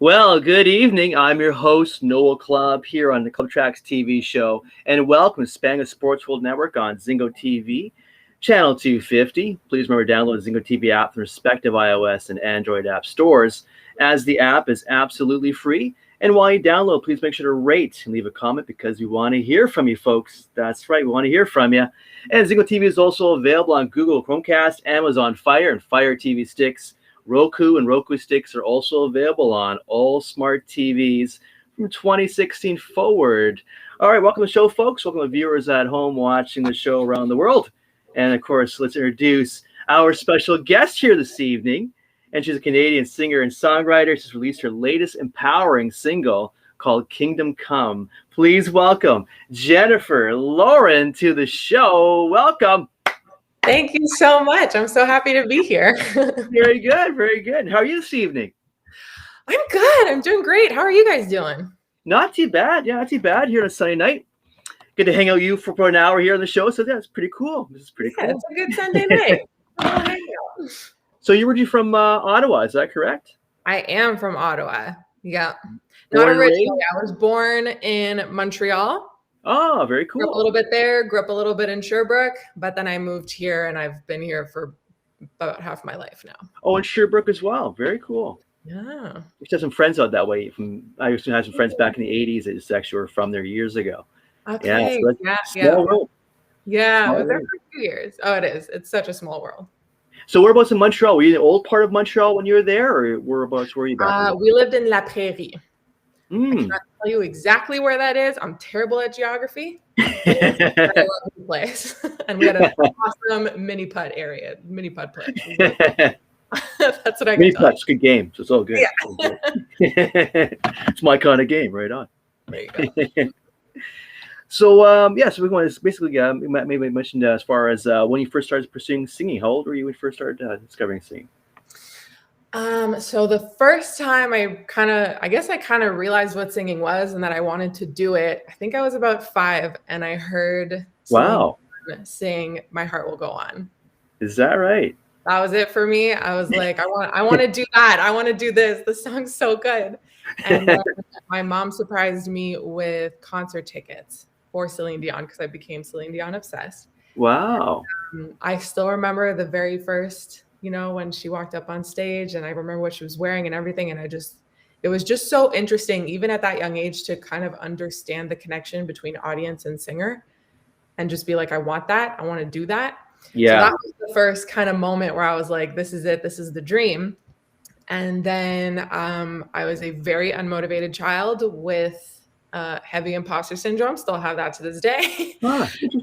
Well, good evening. I'm your host, Noel Clubb, here on the Club Tracks TV show. And welcome to Spanish Sports World Network on Zingo TV, channel 250. Please remember to download the Zingo TV app from respective iOS and Android app stores, as the app is absolutely free. And while you download, please make sure to rate and leave a comment because we want to hear from you, folks. That's right, we want to hear from you. And Zingo TV is also available on Google Chromecast, Amazon Fire, and Fire TV sticks. Roku and Roku sticks are also available on all smart TVs from 2016 forward. All right, welcome to the show, folks. Welcome to viewers at home watching the show around the world. And, of course, let's introduce our special guest here this evening. And she's a Canadian singer and songwriter. She's released her latest empowering single called Kingdom Come. Please welcome Jennifer Lauren to the show. Welcome. Thank you so much. I'm so happy to be here. Very good. Very good. How are you this evening? I'm good. I'm doing great. How are you guys doing? Not too bad. Yeah, not too bad here on a sunny night. Good to hang out with you for an hour here on the show. So that's pretty cool. This is pretty cool. It's a good Sunday night. So you were from Ottawa, is that correct? I am from Ottawa. Yeah. Not originally. I was born in Montreal. Oh, very cool. Grew up a little bit there, grew up a little bit in Sherbrooke, but then I moved here and I've been here for about half my life now. Oh, in Sherbrooke as well. Very cool. Yeah. I used to have some friends out that way. I used to have some friends back in the 80s that just actually were from there years ago. Okay. Yeah, so small world. Yeah, I was there for 2 years. Oh, it is. It's such a small world. So whereabouts in Montreal? Were you in the old part of Montreal when you were there, or whereabouts were you back? We lived in La Prairie. I cannot tell you exactly where that is. I'm terrible at geography. I love the place. And we had an awesome mini putt area, mini putt place. That's what I can mini tell putt's good game, so it's all good. Yeah. It's my kind of game, right on. There you go. So so we want to basically maybe mentioned as far as when you first started pursuing singing. How old were you when you first started discovering singing? So the first time I kind of realized what singing was and that I wanted to do it, I think I was about 5 and I heard someone sing "My Heart Will Go On." Is that right? That was it for me. I was like, I want to do that. I want to do this. The song's so good. And then my mom surprised me with concert tickets for Celine Dion because I became Celine Dion obsessed. Wow. And, I still remember the very first, when she walked up on stage, and I remember what she was wearing and everything. And it was just so interesting, even at that young age, to kind of understand the connection between audience and singer and just be like, I want that. I want to do that. Yeah. So that was the first kind of moment where I was like, this is it. This is the dream. And then I was a very unmotivated child with heavy imposter syndrome. Still have that to this day.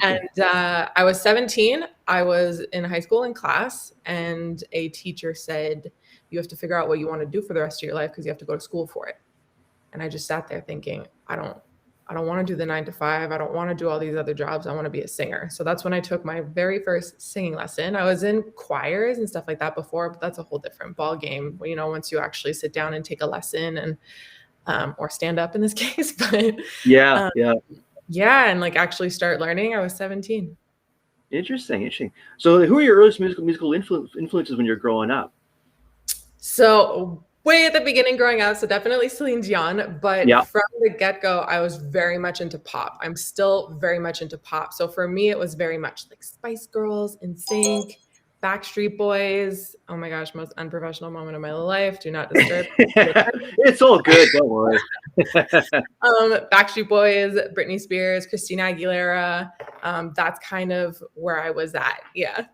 And I was 17. I was in high school in class, and a teacher said, you have to figure out what you want to do for the rest of your life because you have to go to school for it. And I just sat there thinking, I don't want to do the 9 to 5. I don't want to do all these other jobs. I want to be a singer. So that's when I took my very first singing lesson. I was in choirs and stuff like that before, but that's a whole different ball game. Once you actually sit down and take a lesson and or stand up in this case, but and actually start learning. I was 17. Interesting. So who are your earliest musical influences when you're growing up? So way at the beginning growing up, so definitely Celine Dion, but from the get-go, I was very much into pop. I'm still very much into pop. So for me, it was very much like Spice Girls, NSYNC, Backstreet Boys. Oh my gosh, most unprofessional moment of my life. Do not disturb. It's all good. Don't worry. Backstreet Boys, Britney Spears, Christina Aguilera. That's kind of where I was at. Yeah.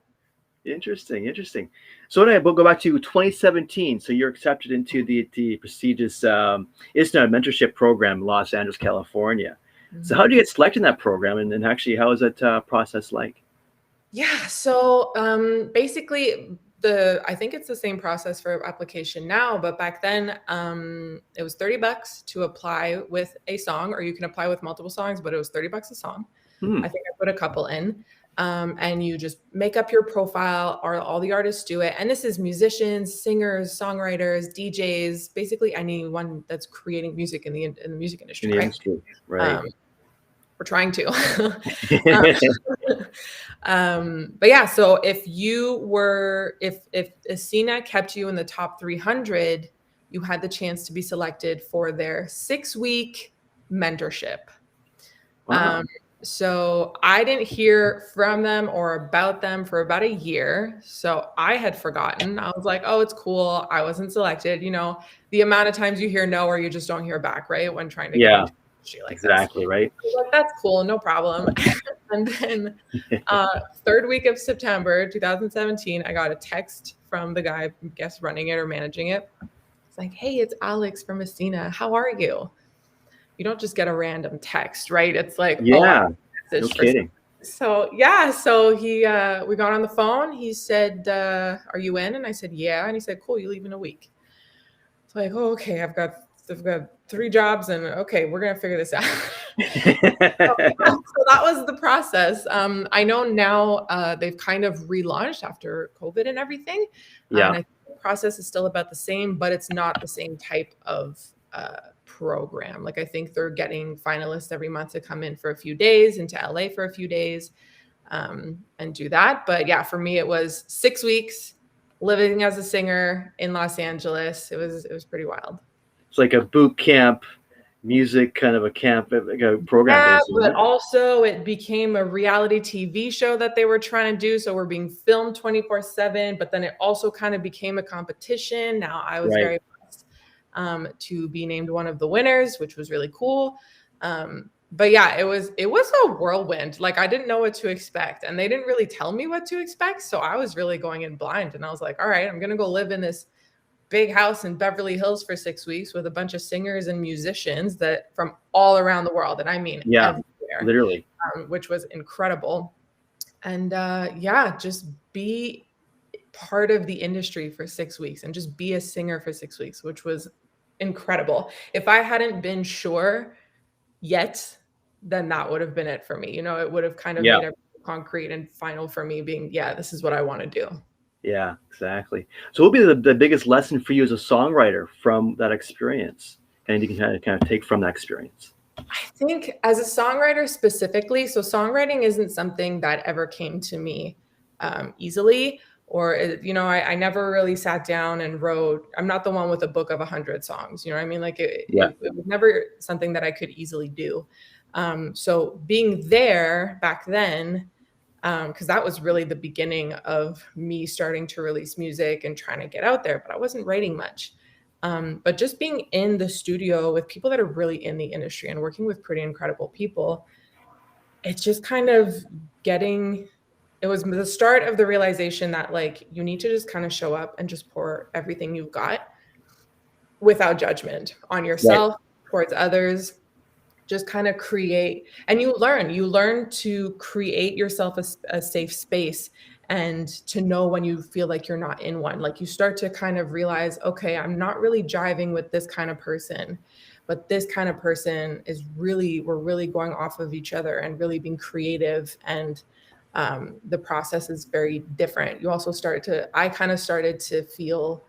Interesting. So then we'll go back to 2017. So you're accepted into the prestigious ISINA Mentorship Program in Los Angeles, California. Mm-hmm. So how did you get selected in that program? And actually, how is that process like? Yeah. So basically, I think it's the same process for application now, but back then it was $30 to apply with a song, or you can apply with multiple songs, but it was $30 a song. I think I put a couple in. And you just make up your profile, or all the artists do it. And this is musicians, singers, songwriters, DJs, basically anyone that's creating music in the music industry. Right. We're trying to. But yeah, so if ISINA kept you in the top 300, you had the chance to be selected for their 6-week mentorship. Wow. So I didn't hear from them or about them for about a year. So I had forgotten. I was like, oh, it's cool. I wasn't selected. You know, the amount of times you hear no or you just don't hear back, right? When trying to get into an industry like exactly, this. right? Like, that's cool. No problem. And then 3rd week of September 2017, I got a text from the guy, I guess, running it or managing it. It's like, hey, it's Alex from ISINA. How are you? You don't just get a random text, right? It's like, Yeah, oh, no kidding. so yeah, so he we got on the phone. He said, are you in? And I said, yeah. And he said, cool, you leave in a week. It's like, oh, okay, I've got 3 jobs and okay, we're gonna figure this out. So that was the process. I know now they've kind of relaunched after COVID and everything. Yeah. And I think the process is still about the same, but it's not the same type of program. Like, I think they're getting finalists every month to come in for a few days into LA for a few days and do that. But yeah, for me, it was 6 weeks living as a singer in Los Angeles. It was pretty wild. It's like a boot camp music kind of a camp, like a program. Yeah, basically. but also it became a reality TV show that they were trying to do. So we're being filmed 24/7, but then it also kind of became a competition. Now I was very blessed to be named one of the winners, which was really cool. But yeah, it was a whirlwind. Like, I didn't know what to expect, and they didn't really tell me what to expect. So I was really going in blind, and I was like, all right, I'm going to go live in this big house in Beverly Hills for 6 weeks with a bunch of singers and musicians that from all around the world. And I mean, everywhere, literally, which was incredible. And yeah, just be part of the industry for 6 weeks and just be a singer for 6 weeks, which was incredible. If I hadn't been sure yet, then that would have been it for me. You know, it would have kind of made everything concrete and final for me being, yeah, this is what I want to do. Yeah, exactly. So what would be the biggest lesson for you as a songwriter from that experience? And you can kind of take from that experience. I think as a songwriter specifically, so songwriting isn't something that ever came to me easily, or, you know, I never really sat down and wrote. I'm not the one with a book of 100 songs, you know what I mean? Like it was never something that I could easily do. So being there back then, because that was really the beginning of me starting to release music and trying to get out there, but I wasn't writing much. But just being in the studio with people that are really in the industry and working with pretty incredible people, it's just kind of it was the start of the realization that, like, you need to just kind of show up and just pour everything you've got without judgment on yourself, towards others. Just kind of create, and you learn to create yourself a safe space and to know when you feel like you're not in one. Like, you start to kind of realize, okay, I'm not really jiving with this kind of person, but this kind of person we're really going off of each other and really being creative. And the process is very different. You also I kind of started to feel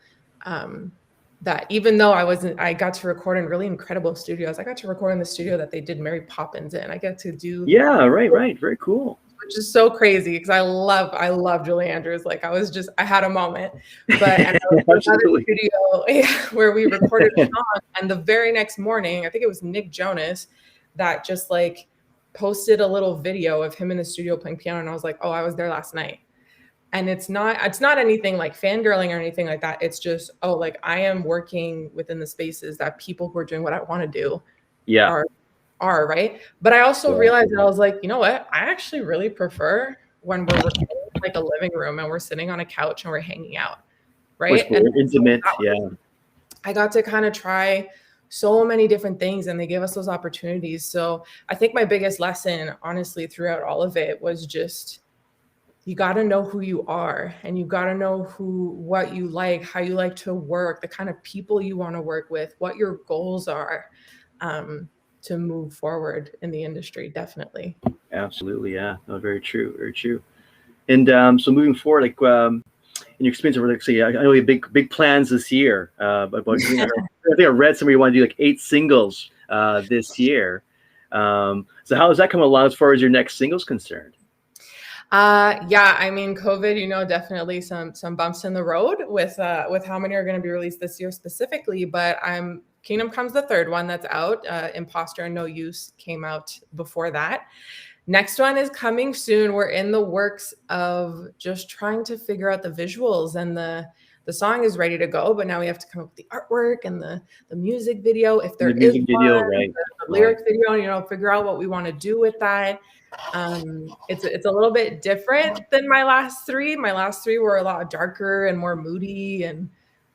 that even though I got to record in really incredible studios. I got to record in the studio that they did Mary Poppins in. I get to do. Yeah, right. Very cool. Which is so crazy because I love Julie Andrews. Like, I had a moment, but and I was in another studio where we recorded a song, and the very next morning, I think it was Nick Jonas that just like posted a little video of him in the studio playing piano, and I was like, oh, I was there last night. And it's not anything like fangirling or anything like that. It's just, oh, like, I am working within the spaces that people who are doing what I want to do are right. But I also realized that I was like, you know what? I actually really prefer when we're working in like a living room and we're sitting on a couch and we're hanging out, right? And intimate, I got to kind of try so many different things, and they give us those opportunities. So I think my biggest lesson, honestly, throughout all of it was just, you got to know who you are, and you got to know what you like, how you like to work, the kind of people you want to work with, what your goals are to move forward in the industry. Definitely. Absolutely. Yeah. No, very true. Very true. And so moving forward, like in your experience over, like, say, I know you have big plans this year, but I think I read somewhere you want to do like 8 singles this year. So how is that coming along as far as your next single's concerned? Yeah, I mean, COVID, definitely some bumps in the road with how many are going to be released this year specifically. But Kingdom Come's the third one that's out. Imposter and No Use came out before that. Next one is coming soon. We're in the works of just trying to figure out the visuals, and the song is ready to go, but now we have to come up with the artwork and the music video, if there is Video, one, right? the lyric video, figure out what we want to do with that. It's a little bit different than my last three. My last three were a lot darker and more moody and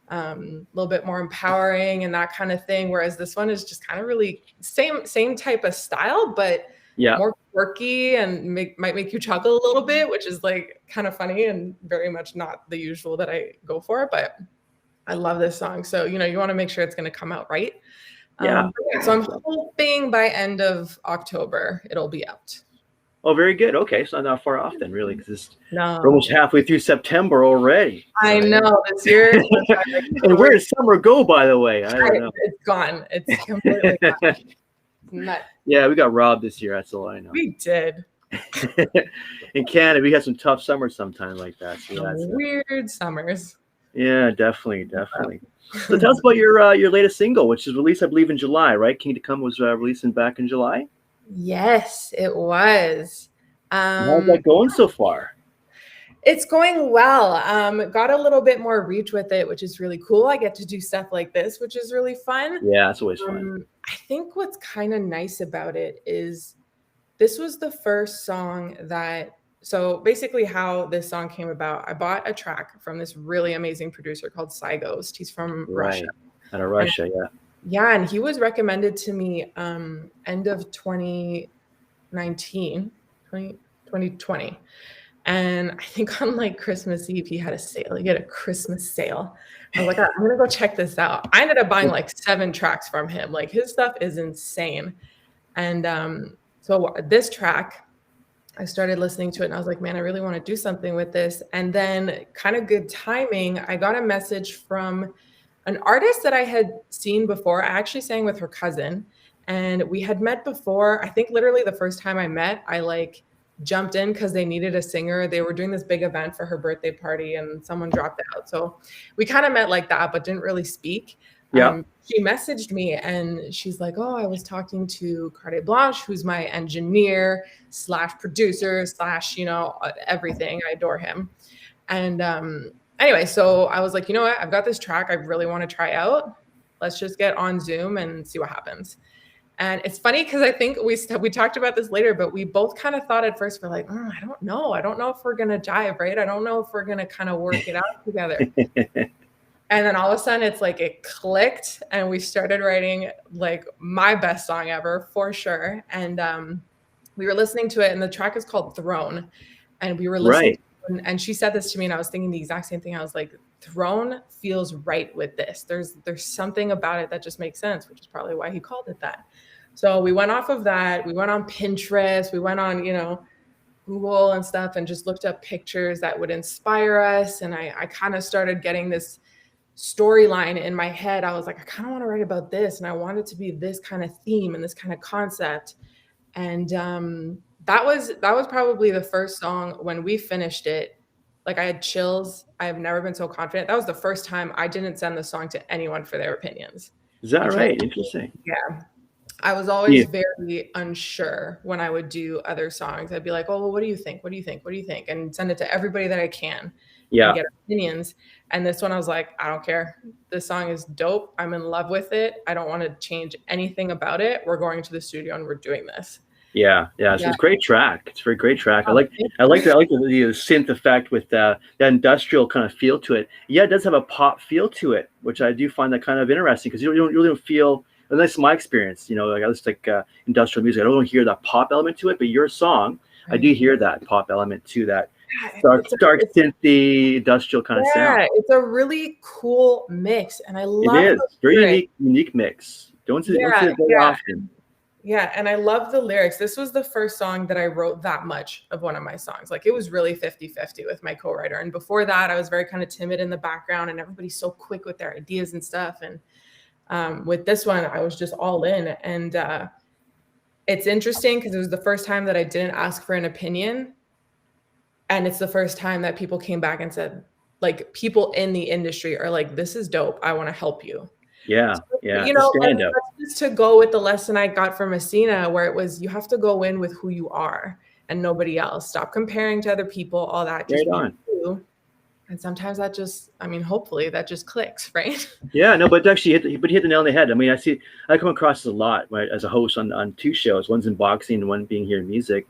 a little bit more empowering and that kind of thing. Whereas this one is just kind of really same type of style, but more quirky and might make you chuckle a little bit, which is like kind of funny and very much not the usual that I go for. But I love this song. So, you want to make sure it's going to come out right. So I'm hoping by end of October, it'll be out. Oh, very good. Okay, so not far off then, really, because we're almost halfway through September already. I know, this year. And where did summer go, by the way? I don't know. It's gone. It's completely gone. Nuts. Yeah, we got robbed this year. That's all I know. We did. In Canada, we had some tough summers sometimes like that. So weird summers. Yeah, definitely. So tell us about your latest single, which is released, I believe, in July, right? Kingdom Come was released back in July. Yes, it was. How's that going so far? It's going well. Got a little bit more reach with it, which is really cool. I get to do stuff like this, which is really fun. Yeah, it's always fun. I think what's kind of nice about it is this was the first song so basically how this song came about, I bought a track from this really amazing producer called Ghost. He's from Russia. Out of Russia, yeah. Yeah, and he was recommended to me end of 2020. And I think on like Christmas Eve, he had a sale. He had a Christmas sale. I was like, I'm going to go check this out. I ended up buying like 7 tracks from him. Like his stuff is insane. And so this track, I started listening to it and I was like, man, I really want to do something with this. And then kind of good timing, I got a message from an artist that I had seen before. I actually sang with her cousin and we had met before. I think literally the first time I met, I like jumped in because they needed a singer. They were doing this big event for her birthday party and someone dropped out. So we kind of met like that, but didn't really speak. Yeah. She messaged me and she's like, oh, I was talking to Carte Blanche, who's my engineer / producer / everything. I adore him. And anyway, so I was like, you know what? I've got this track I really want to try out. Let's just get on Zoom and see what happens. And it's funny because I think we talked about this later, but we both kind of thought at first, we're like, I don't know. I don't know if we're going to jive, right? I don't know if we're going to kind of work it out together. And then all of a sudden it's like it clicked and we started writing like my best song ever for sure. And we were listening to it and the track is called Throne. And we were listening and she said this to me and I was thinking the exact same thing. I was like, Throne feels right with this. There's something about it that just makes sense, which is probably why he called it that. So we went off of that. We went on Pinterest. We went on, Google and stuff and just looked up pictures that would inspire us. And I kind of started getting this storyline in my head. I was like, I kind of want to write about this. And I want it to be this kind of theme and this kind of concept. And that was probably the first song when we finished it. Like I had chills. I have never been so confident. That was the first time I didn't send the song to anyone for their opinions. Is that right? Interesting. Yeah. I was always very unsure when I would do other songs. I'd be like, oh, well, what do you think? What do you think? What do you think? And send it to everybody that I can. And get opinions. And this one I was like, I don't care. This song is dope. I'm in love with it. I don't want to change anything about it. We're going to the studio and we're doing this. Yeah. It's a great track. It's a very great track. I like the synth effect with that industrial kind of feel to it. Yeah, it does have a pop feel to it, which I do find that kind of interesting because you don't really feel. And that's my experience. Like I listen to industrial music. I don't hear that pop element to it, but your song, I do hear that pop element to that. Dark synthy, industrial kind of sound. Yeah, it's a really cool mix, and I love it. It is very unique mix. Don't see it very often. Yeah, and I love the lyrics. This was the first song that I wrote that much of one of my songs. Like it was really 50-50 with my co-writer. And before that, I was very kind of timid in the background, and everybody's so quick with their ideas and stuff. And with this one, I was just all in. And it's interesting because it was the first time that I didn't ask for an opinion. And it's the first time that people came back and said, like, people in the industry are like, this is dope. I want to help you. Yeah. So, Yeah. you know, Stand up. just to go with the lesson I got from ISINA, where it was, you have to go in with who you are and nobody else. Stop comparing to other people, all that. Just Right be on. you. And sometimes that just, I mean, hopefully that just clicks, right? Yeah, no, but actually, he hit the nail on the head. I mean, I come across this a lot, right, as a host on two shows. One's in boxing and one being here in music.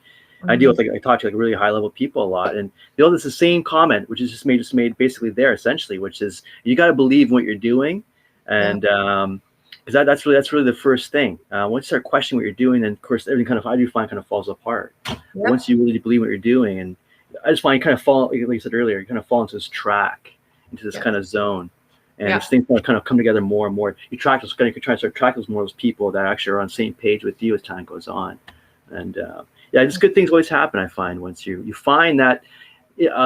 I deal with, like, I talk to like really high level people a lot, and they all this the same comment, which is just made basically there essentially, which is you got to believe in what you're doing, and because that's really the first thing. Once you start questioning what you're doing, then of course everything kind of falls apart. Once you really believe what you're doing, and I just find you kind of fall, like you said earlier, you kind of fall into this track, into this kind of zone. And these things kind of come together more and more. You try to start tracking more of those people that actually are on the same page with you as time goes on. And just good things always happen, I find, once you find that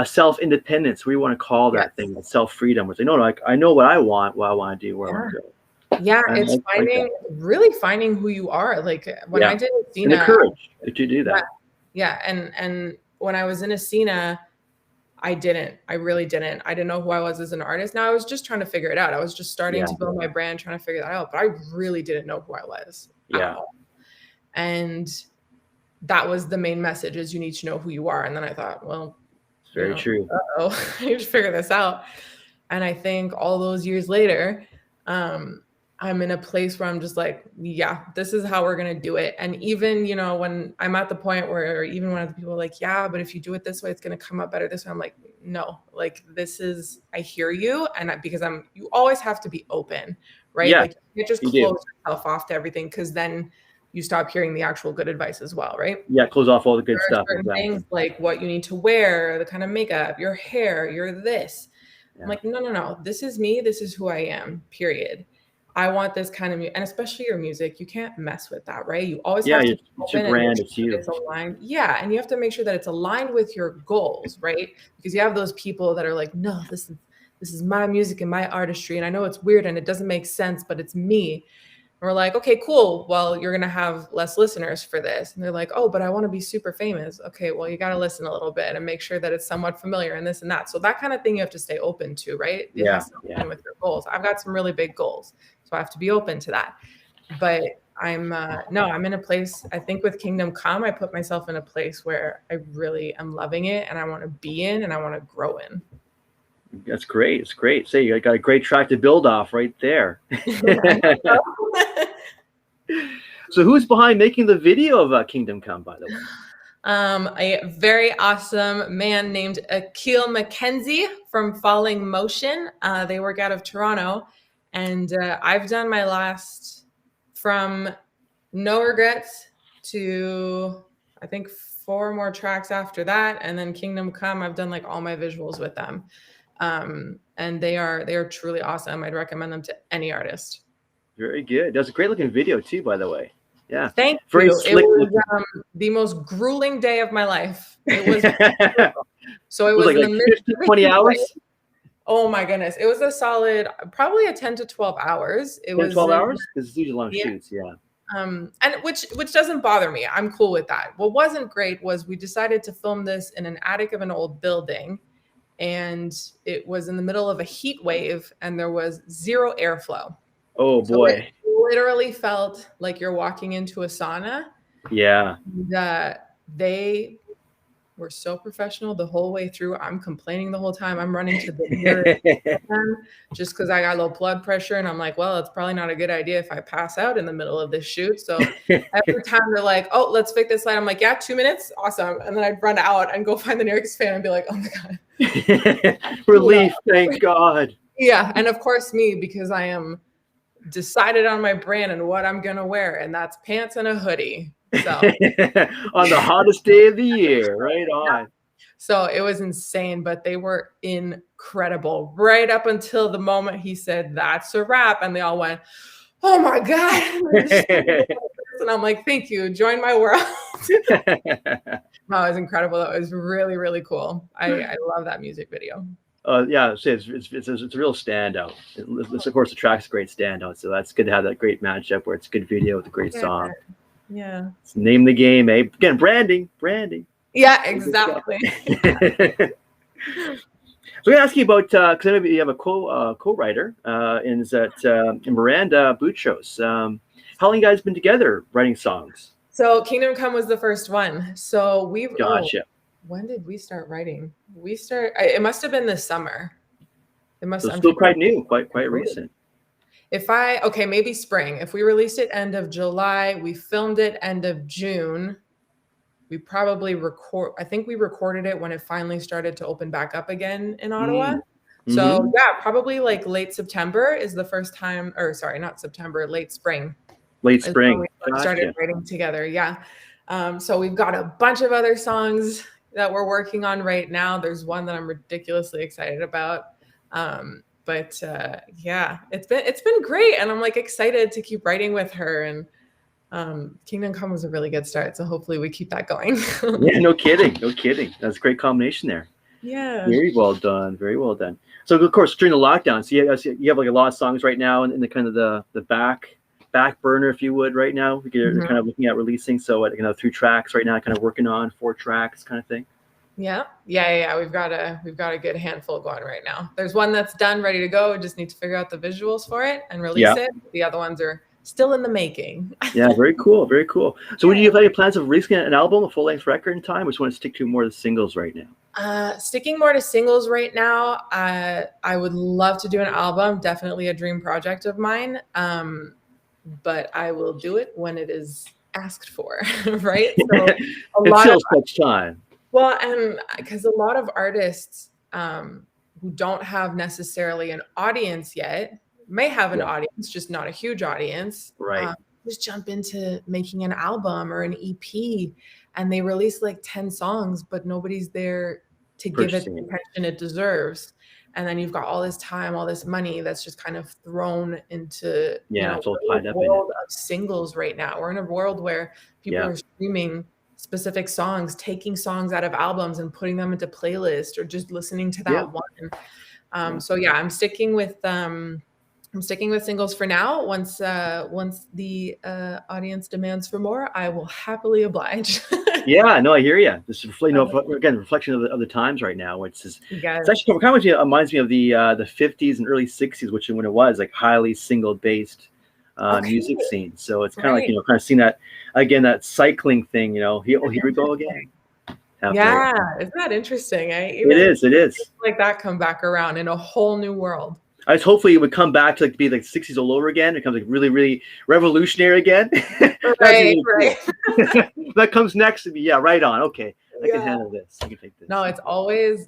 self-independence, we want to call that thing, that self-freedom, where they know, like, I know what I want to do, where I want to go. Yeah, and it's really finding who you are. Like when I did ISINA, and the courage to do that. Yeah, and when I was in ISINA, I really didn't. I didn't know who I was as an artist. Now I was just trying to figure it out. I was just starting to build my brand, trying to figure that out. But I really didn't know who I was at all. And that was the main message, is you need to know who you are. And then I thought, well, it's very true. I need to figure this out. And I think all those years later, I'm in a place where I'm just like, yeah, this is how we're going to do it. And even, you know, when I'm at the point where even when other people are like, yeah, but if you do it this way, it's going to come up better this way. I'm like, no, like I hear you. And because you always have to be open, right? Yeah, like you can't just close yourself off to everything, because then you stop hearing the actual good advice as well, right? Yeah, close off all the good stuff. Things like what you need to wear, the kind of makeup, your hair, your this. I'm like, no, this is me. This is who I am, period. I want this kind of music, and especially your music, you can't mess with that, right? You always have to be it's your brand, it's you. It's aligned. Yeah, and you have to make sure that it's aligned with your goals, right? Because you have those people that are like, no, this is my music and my artistry, and I know it's weird and it doesn't make sense, but it's me. And we're like, okay, cool. Well, you're gonna have less listeners for this. And they're like, oh, but I want to be super famous. Okay, well, you got to listen a little bit and make sure that it's somewhat familiar and this and that. So that kind of thing you have to stay open to, right? It has to align with your goals. I've got some really big goals, so I have to be open to that. But I'm in a place, I think with Kingdom Come, I put myself in a place where I really am loving it and I want to be in and I want to grow in. That's great. It's great. Say you got a great track to build off right there. So who's behind making the video of Kingdom Come, by the way? A very awesome man named Akil McKenzie from Falling Motion. They work out of Toronto. And I've done my last, from No Regrets to, I think, 4 more tracks after that. And then Kingdom Come, I've done like all my visuals with them. And they are truly awesome. I'd recommend them to any artist. Very good. That was a great looking video too, by the way. Yeah. Thank you. It was the most grueling day of my life. It was so it was like 50, 20 hours. Oh my goodness. It was a solid, probably a 10 to 12 hours. It was 12 hours? Because it's usually long shoots, and which doesn't bother me. I'm cool with that. What wasn't great was we decided to film this in an attic of an old building, and it was in the middle of a heat wave and there was zero airflow. Oh boy. So it literally felt like you're walking into a sauna. Yeah. They were so professional the whole way through. I'm complaining the whole time. I'm running to the mirror just because I got low blood pressure. And I'm like, well, it's probably not a good idea if I pass out in the middle of this shoot. So every time they're like, oh, let's fix this light. I'm like, yeah, 2 minutes. Awesome. And then I'd run out and go find the nearest fan and be like, oh my God. Relief. Thank God. Yeah. And of course me, because I am decided on my brand and what I'm going to wear. And that's pants and a hoodie. So on the hottest day of the year, right on. So it was insane, but they were incredible right up until the moment he said, that's a wrap. And they all went, oh my God. And I'm like, thank you. Join my world. No, it was incredible. It was really, really cool. I love that music video. Yeah, it's a real standout. Of course, the track's a great standout. So that's good to have that great matchup where it's a good video with a great song. Yeah. Let's name the game, eh? Again, branding. Yeah, exactly. So I'm going to ask you about, because maybe you have a co-writer, and is that Miranda Boutros. How long you guys been together writing songs? So Kingdom Come was the first one. So Gotcha. When did we start writing? It must have been this summer. So still quite new, quite recent. Maybe spring. If we released it end of July, we filmed it end of June. We probably I think we recorded it when it finally started to open back up again in Ottawa. Mm-hmm. So yeah, probably like late September is the first time, or sorry, not September, late spring. Late spring. We started writing together. Yeah. So we've got a bunch of other songs that we're working on right now. There's one that I'm ridiculously excited about. Yeah, it's been great. And I'm like excited to keep writing with her, and Kingdom Come was a really good start. So hopefully we keep that going. Yeah, no kidding. That's a great combination there. Yeah. Very well done. Very well done. So of course, during the lockdown, so you have like a lot of songs right now in the kind of the back burner, if you would, right now. You're kind of looking at releasing. So 3 tracks right now, kind of working on 4 tracks kind of thing. Yeah. We've got a good handful going right now. There's one that's done, ready to go. We just need to figure out the visuals for it and release it. The other ones are still in the making. Yeah, very cool. Very cool. So what do you have any plans of releasing an album, a full-length record in time, or just want to stick to more of the singles right now? Sticking more to singles right now. I would love to do an album, definitely a dream project of mine. But I will do it when it is asked for, right? So Until such time. Well, and because a lot of artists who don't have necessarily an audience yet may have an audience, just not a huge audience. Right. Just jump into making an album or an EP, and they release like 10 songs, but nobody's there to give it the attention it deserves. And then you've got all this time, all this money that's just kind of thrown into it's all tied up world of singles right now. We're in a world where people are streaming specific songs, taking songs out of albums and putting them into playlists, or just listening to that one. So yeah, I'm sticking with singles for now. Once the audience demands for more, I will happily oblige. Yeah, no, I hear you. This is again, reflection of the times right now. It's actually kind of reminds me of the 50s and early 60s, which when it was like highly single based music scene. So it's kind of like kind of seeing that again, that cycling thing. Here we go again. Yeah, isn't that interesting? It is. Like that come back around in a whole new world. I was hopefully it would come back to be like 60s all over again. It becomes like really, really revolutionary again. Right. That comes next to me. Yeah, right on. Okay, I can handle this. I can take this. No, it's always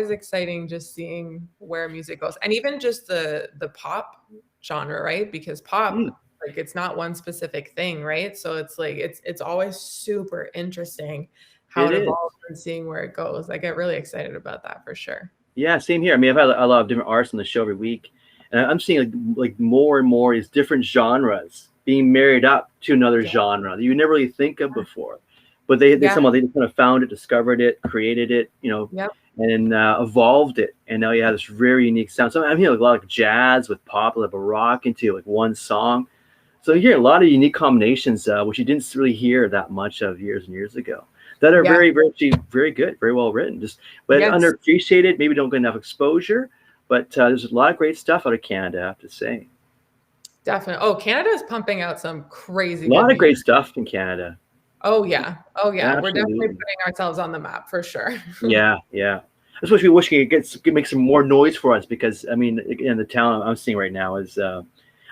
exciting just seeing where music goes, and even just the pop genre, right? Because pop, like it's not one specific thing, right? So it's like it's always super interesting how it evolves and seeing where it goes. I get really excited about that for sure. Yeah, same here. I mean, I've had a lot of different artists on the show every week, and I'm seeing like more and more these different genres being married up to another genre that you never really think of before. But they just kind of found it, discovered it, created it, and evolved it, and now you have this very unique sound. So I'm hearing a lot of jazz with pop, like rock into like one song. So you hear a lot of unique combinations, which you didn't really hear that much of years and years ago. That are very, very good, very well written. But underappreciated, maybe don't get enough exposure. But there's a lot of great stuff out of Canada, I have to say. Definitely. Oh, Canada is pumping out some crazy. A lot of great stuff in Canada. Oh yeah. Absolutely. We're definitely putting ourselves on the map for sure. Yeah. That's what we wish we could make some more noise for us, because I mean, again, the talent I'm seeing right now is.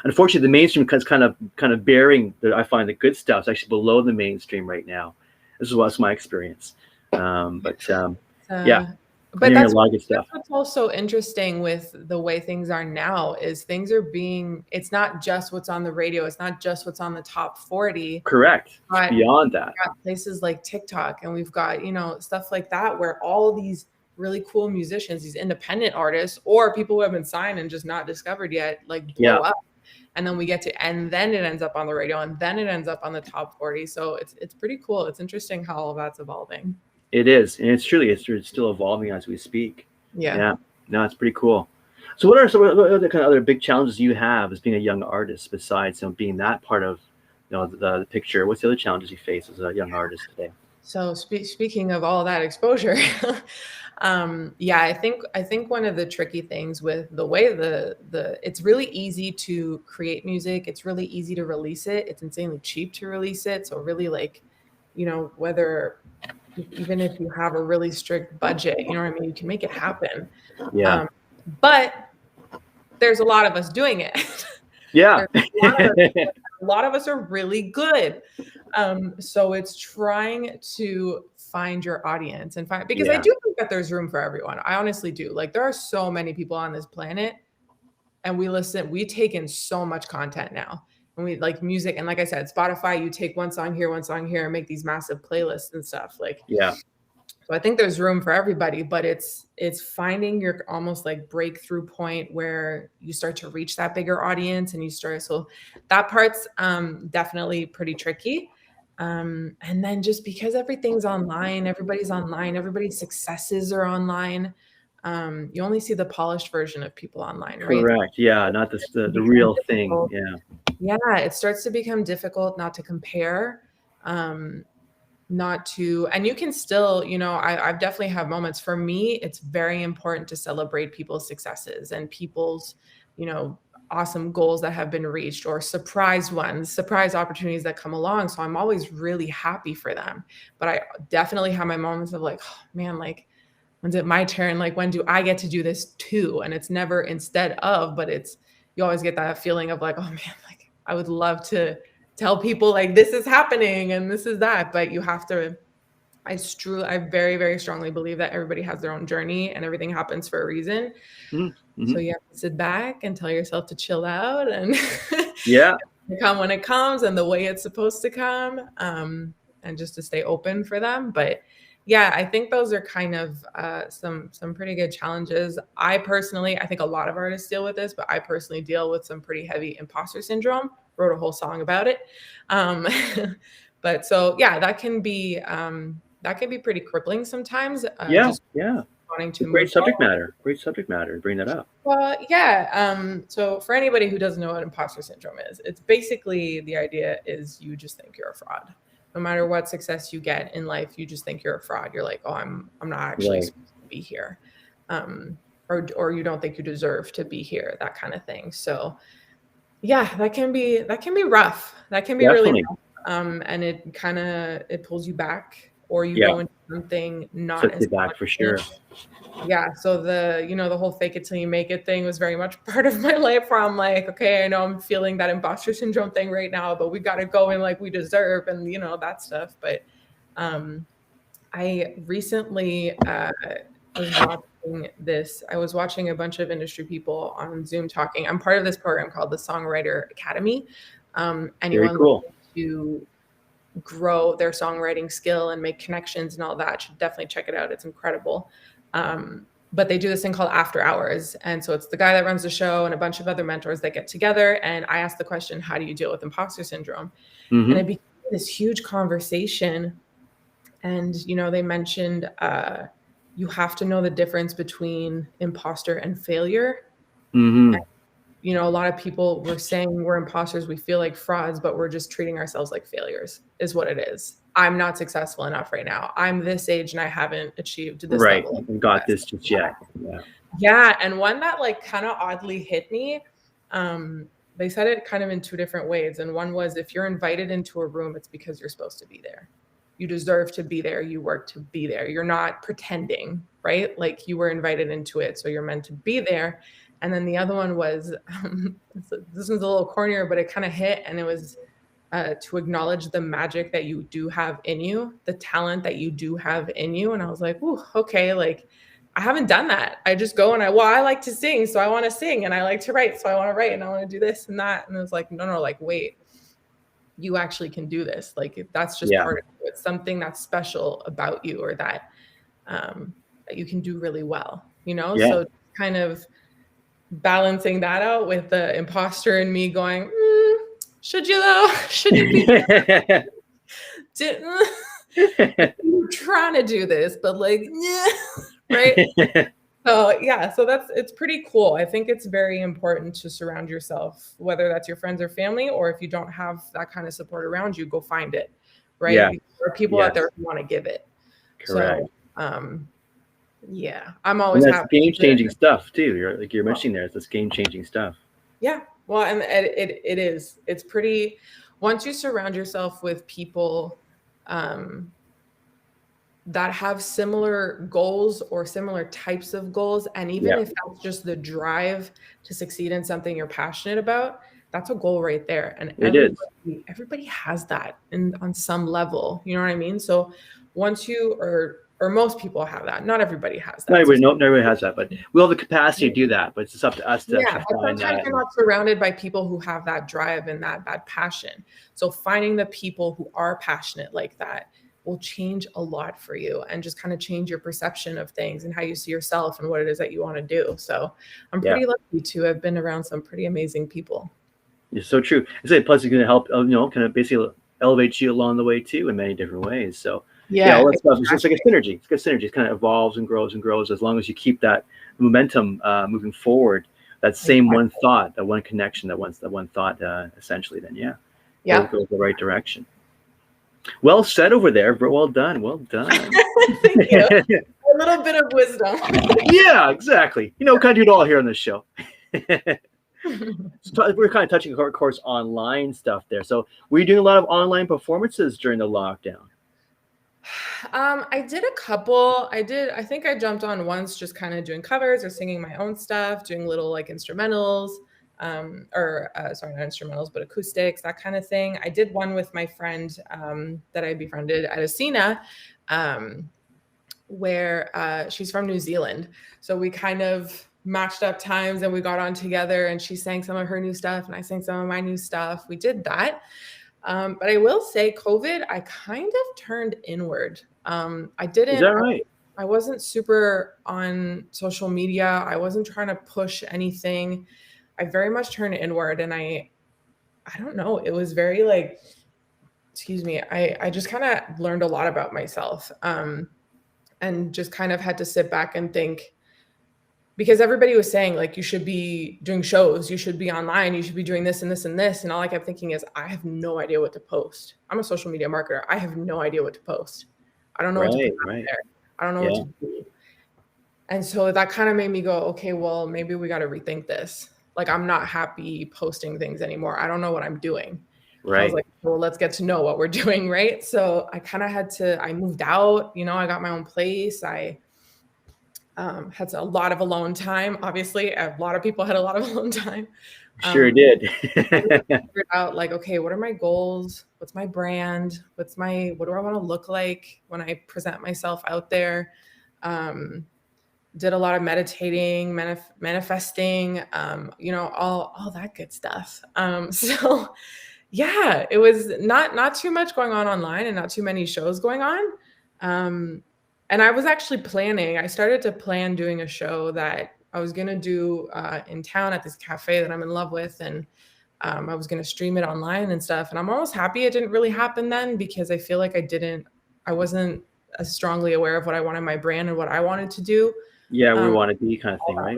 Unfortunately, the mainstream is kind of bearing. I find the good stuff is actually below the mainstream right now. This is what's my experience. But that's a lot of good stuff. What's also interesting with the way things are now is it's not just what's on the radio. It's not just what's on the top 40. Correct. It's beyond that. We've got places like TikTok, and we've got, stuff like that where all of these really cool musicians, these independent artists, or people who have been signed and just not discovered yet, like blow up. And then and then it ends up on the radio, and then it ends up on the top 40. So it's pretty cool. It's interesting how all of that's evolving. It is. And it's still evolving as we speak. Yeah. No, it's pretty cool. So what are some other kind of other big challenges you have as being a young artist, besides being that part of the picture? What's the other challenges you face as a young artist today? So speaking of all that exposure, yeah, I think one of the tricky things with the way it's really easy to create music. It's really easy to release it. It's insanely cheap to release it. So really, like, whether even if you have a really strict budget, you know what I mean, you can make it happen. Yeah. But there's a lot of us doing it. Yeah. A lot of us are really good. So it's trying to find your audience and find, because I Yeah. do think that there's room for everyone. I honestly do. Like, there are so many people on this planet, and we take in so much content now. And we like music. And like I said, Spotify, you take one song here, and make these massive playlists and stuff. Like, Yeah. so I think there's room for everybody, but it's finding your almost like breakthrough point where you start to reach that bigger audience, and so that part's definitely pretty tricky. And then just because everything's online, everybody's successes are online. You only see the polished version of people online, right? Correct. Yeah. Not the real thing. Yeah. Yeah, it starts to become difficult not to compare. Not to, and you can still, I've definitely have moments. For me, it's very important to celebrate people's successes and people's, awesome goals that have been reached, or surprise opportunities that come along. So I'm always really happy for them. But I definitely have my moments of like, oh man, like, when's it my turn? Like, when do I get to do this too? And it's never instead of, but you always get that feeling of like, oh man, like, I would love to tell people like this is happening and this is that, but you have to. I very, very strongly believe that everybody has their own journey and everything happens for a reason. Mm-hmm. So you have to sit back and tell yourself to chill out and Yeah. come when it comes and the way it's supposed to come, and just to stay open for them. But yeah, I think those are kind of some pretty good challenges. I think a lot of artists deal with this, but I personally deal with some pretty heavy imposter syndrome. Wrote a whole song about it. But so yeah, that can be pretty crippling sometimes. Yeah. Just Yeah. wanting to Great move subject forward. matter. Great subject matter. Bring that up. Well, yeah. So for anybody who doesn't know what imposter syndrome is, it's basically, the idea is you just think you're a fraud. No matter what success you get in life, you just think you're a fraud. You're like, oh, I'm not actually Right. supposed to be here. Or you don't think you deserve to be here, that kind of thing. So yeah, that can be rough. That can be really Definitely. rough. And it pulls you back, or you Yeah. go into something not Sets as you back for sure. yeah. So the whole fake it till you make it thing was very much part of my life, where I'm like, okay, I know I'm feeling that imposter syndrome thing right now, but we got to go in like we deserve, and that stuff. But I recently was watching a bunch of industry people on Zoom talking. I'm part of this program called the Songwriter Academy. Very Anyone cool. looking to grow their songwriting skill and make connections and all that should definitely check it out. It's incredible. But they do this thing called After Hours. And so it's the guy that runs the show and a bunch of other mentors that get together. And I asked the question, how do you deal with imposter syndrome? Mm-hmm. And it became this huge conversation. And, they mentioned you have to know the difference between imposter and failure. Mm-hmm. And, a lot of people were saying we're imposters, we feel like frauds, but we're just treating ourselves like failures, is what it is. I'm not successful enough right now. I'm this age and I haven't achieved this Right. level. And got this just yet. Yeah. Yeah. And one that like kind of oddly hit me, they said it kind of in two different ways. And one was, if you're invited into a room, it's because you're supposed to be there. You deserve to be there. You work to be there. You're not pretending, right? Like, you were invited into it, so you're meant to be there. And then the other one was, this one's a little cornier, but it kind of hit. And it was to acknowledge the magic that you do have in you, the talent that you do have in you. And I was like, ooh, okay, like, I haven't done that. I just go and I like to sing, so I want to sing, and I like to write, so I want to write, and I want to do this and that. And it was like, no, like, wait, you actually can do this. Like, that's just part of it. It's something that's special about you, or that that you can do really well, So kind of balancing that out with the imposter in me going, should you though? Should you be you're trying to do this, but like, yeah, right? So yeah, so it's pretty cool. I think it's very important to surround yourself, whether that's your friends or family, or if you don't have that kind of support around you, go find it. right? Yeah. There are people out there who want to give it. Correct. So, yeah, I'm always and that's happy. game-changing stuff too. You're mentioning there, it's this game-changing stuff. Yeah, well, and it is. It's pretty. Once you surround yourself with people that have similar goals or similar types of goals, and even if that's just the drive to succeed in something you're passionate about, that's a goal right there. And everybody has that on some level. You know what I mean? So once you or most people have that. Not everybody has that. Not everybody has that, but we have the capacity to do that. But it's just up to us to but find sometimes that. you're not surrounded by people who have that drive and that passion. So finding the people who are passionate like that will change a lot for you and just kind of change your perception of things and how you see yourself and what it is that you want to do. So I'm pretty lucky to have been around some pretty amazing people. It's so true. I say, plus it's going to help, kind of basically elevate you along the way too in many different ways. So all that stuff is just like a synergy. It's good synergy. It kind of evolves and grows as long as you keep that momentum moving forward. That same one thought, that one connection, that one thought, essentially. Then it goes the right direction. Well said over there. Well done. Thank you. A little bit of wisdom. Yeah, exactly. We kind of do it all here on this show. So we're kind of touching, of course, online stuff there. So were you doing a lot of online performances during the lockdown? I did a couple. I think I jumped on once, just kind of doing covers or singing my own stuff, doing little like instrumentals. Sorry, not instrumentals, but acoustics, that kind of thing. I did one with my friend that I befriended at ISINA, where she's from New Zealand. So we kind of matched up times and we got on together, and she sang some of her new stuff and I sang some of my new stuff. We did that. But I will say COVID, I kind of turned inward. I didn't. Is that right? I wasn't super on social media. I wasn't trying to push anything. I very much turned inward, and I don't know. It was very like, excuse me. I just kind of learned a lot about myself, and just kind of had to sit back and think, because everybody was saying like, you should be doing shows, you should be online, you should be doing this and this and this. And all I kept thinking is, I have no idea what to post. I'm a social media marketer. I have no idea what to post. I don't know what to put out there. I don't know what to do. And so that kind of made me go, okay, well, maybe we got to rethink this. Like, I'm not happy posting things anymore. I don't know what I'm doing. Right. I was like, well, let's get to know what we're doing. Right. So I kind of I moved out, I got my own place. I had a lot of alone time. Obviously, a lot of people had a lot of alone time. Sure did. Figured out like, okay, what are my goals? What's my brand? What do I want to look like when I present myself out there? Did a lot of meditating, manifesting, all that good stuff. So yeah, it was not too much going on online and not too many shows going on. And I was actually I started to plan doing a show that I was going to do in town at this cafe that I'm in love with. And I was going to stream it online and stuff. And I'm almost happy it didn't really happen then, because I feel like I wasn't as strongly aware of what I wanted my brand and what I wanted to do. Yeah, we want to be kind of thing, right?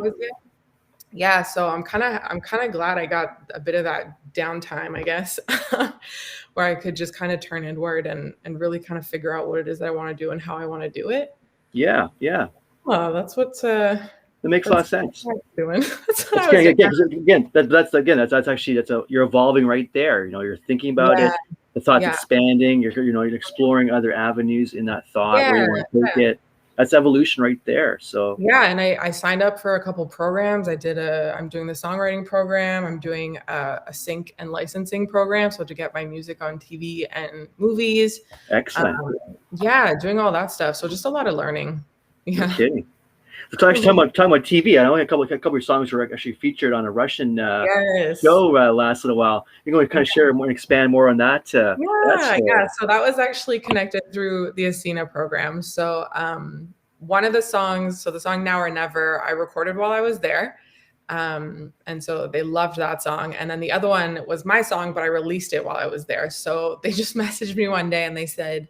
Yeah, so I'm kind of glad I got a bit of that downtime, I guess, where I could just kind of turn inward and really kind of figure out what it is that I want to do and how I want to do it. Yeah. Well, that's what. That makes a lot of sense. Doing. That's actually you're evolving right there. You're thinking about it. The thought's expanding. You're exploring other avenues in that thought where you want to take it. That's evolution right there. So and I signed up for a couple programs. I'm doing the songwriting program. I'm doing a sync and licensing program, so to get my music on TV and movies. Excellent. Doing all that stuff. So just a lot of learning. Yeah. No kidding. So talking about TV, I know a couple of your songs were actually featured on a Russian show last little while. You're going to kind of share more and expand more on that. So that was actually connected through the ISINA program. So one of the songs, the song Now or Never, I recorded while I was there. And so they loved that song. And then the other one was my song, but I released it while I was there. So they just messaged me one day and they said,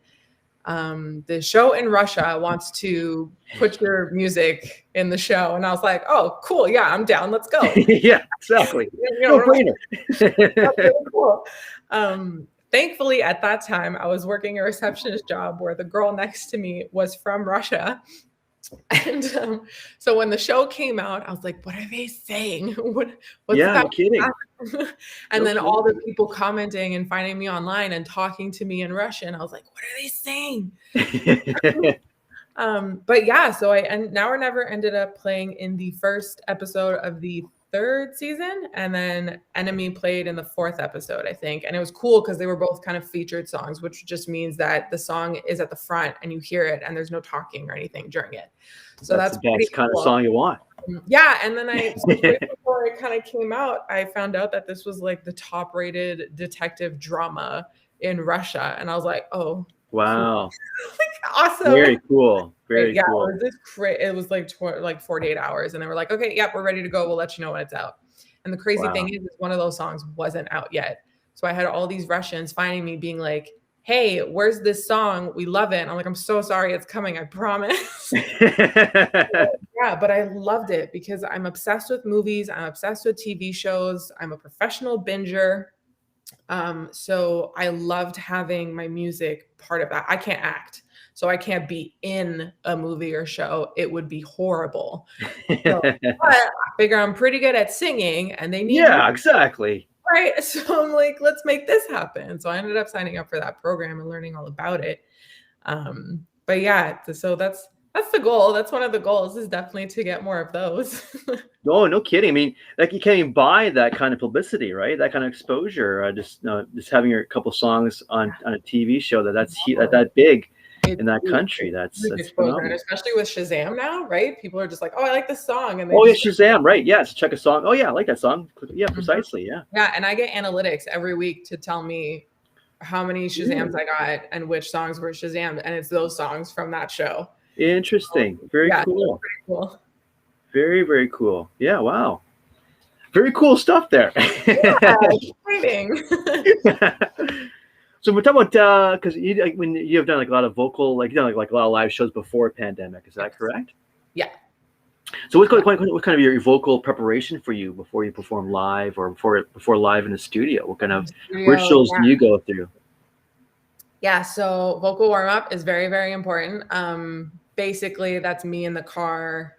the show in Russia wants to put your music in the show. And I was like, oh, cool. Yeah, I'm down. Let's go. Yeah, exactly. No brainer. That's really cool. thankfully at that time I was working a receptionist job where the girl next to me was from Russia. And so when the show came out, I was like, what are they saying? What's Yeah, no kidding. And No then all the kidding. people commenting and finding me online and talking to me in Russian, I was like, what are they saying? But yeah, so and Now or Never ended up playing in the first episode of the third season, and then Enemy played in the fourth episode, I think. And it was cool because they were both kind of featured songs, which just means that the song is at the front and you hear it and there's no talking or anything during it. So that's the best kind of song you want. Yeah. And then right before it kind of came out, I found out that this was like the top rated detective drama in Russia. And I was like, oh, wow. Awesome. Very cool. Very cool. It was like 48 hours. And they were like, okay, yep, we're ready to go. We'll let you know when it's out. And the crazy thing is one of those songs wasn't out yet. So I had all these Russians finding me being like, hey, where's this song? We love it. And I'm like, I'm so sorry. It's coming. I promise. Yeah, but I loved it because I'm obsessed with movies. I'm obsessed with TV shows. I'm a professional binger. So I loved having my music part of that. I can't act, so I can't be in a movie or show. It would be horrible. So, but I figure I'm pretty good at singing, and they need me, exactly. Right. So I'm like, let's make this happen. So I ended up signing up for that program and learning all about it. But yeah, so that's the goal. That's one of the goals, is definitely to get more of those. Oh, no kidding. I mean, like, you can't even buy that kind of publicity, right? That kind of exposure. Just having your couple songs on a TV show that's that big in that country. That's phenomenal. Especially with Shazam now, right? People are just like, oh, I like this song. And Shazam, right? Yes, check a song. Oh yeah, I like that song. Yeah, precisely. Yeah. Yeah, and I get analytics every week to tell me how many Shazams I got and which songs were Shazammed, and it's those songs from that show. Interesting. Very cool. Pretty cool. Very, very cool. Yeah. Wow. Very cool stuff there. Yeah, exciting. So we're talking about because when you have done like a lot of vocal, like you've done like a lot of live shows before pandemic. Is that correct? Yeah. So what kind of your vocal preparation for you before you perform live or before live in the studio? What kind of rituals do you go through? Yeah, so vocal warm up is very, very important. Basically, that's me in the car